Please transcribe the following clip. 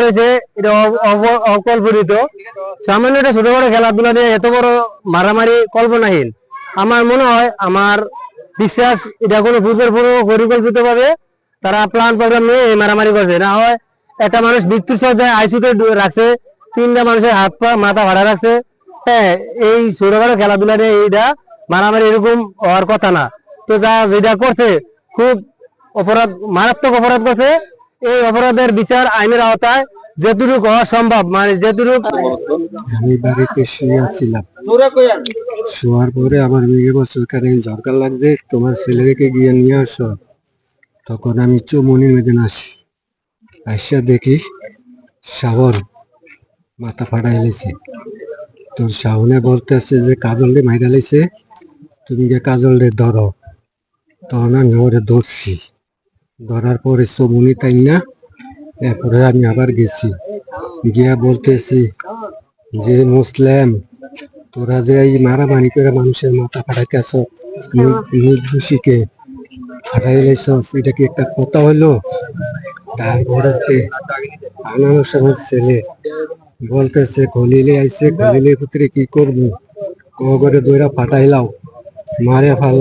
হয়েছে এটা অকল্পনিত। সামান্য একটা ছোটখাটো খেলাধুলা নিয়ে এত বড় মারামারি কল্পনাহীন। আমার মনে হয়, আমার বিশ্বাস, এটা কোনো পূর্বের পরিকল্পিত ভাবে তারা প্ল্যান প্রোগ্রাম নিয়ে এই মারামারি করছে। না হয় একটা মানুষ মৃত্যুর সজ্জায় আইসিইউতে রাখছে, 3টা মানুষের হাত পা মাথা ভাড়া রাখছে। হ্যাঁ, এই ছোটখাটো খেলাধুলা নিয়ে এইটা মারামারি এরকম হওয়ার কথা না। তো যেটা করছে খুব অপরাধ, মারাত্মক অপরাধ করছে। এই অপরাধের বিচার আইনের আওতায় যেটুকু হওয়া সম্ভব, মানে যেটুকু। আমি বাড়িতে শুয়েছিলাম, শোয়ার পরে আমার মেয়ে বলছে ওখানে দরকার লাগছে, তোমার ছেলেকে গিয়ে নিয়ে আসো। তখন আমি চৌমনির মেদিন আসি, আসিয়া দেখি শাওন মাথা ফাটাই লেছে। তোর শাওনে বলতেছে যে কাজল মাইরা লেছে, তুমি গিয়ে কাজল ধরো। তখন আমি ওরে ধরছি, ধরার পরে চৌমনি তাই না, এরপরে আমি আবার গেছি, গিয়া বলতেছি যে মুসলিম, তোরা যে এই মারামারি করে মানুষের মাথা ফাটাইতেছ, নির্দোষীকে ফাটাই লাইছস, এটা কি একটা কথা হইলো? তারপরে আনানোর সময় ছেলে বলতেছে খলিলে আইছে, খলিলের পুত্রে কি করবো, করে দইরা ফাটাইলাও, মারে ফাল।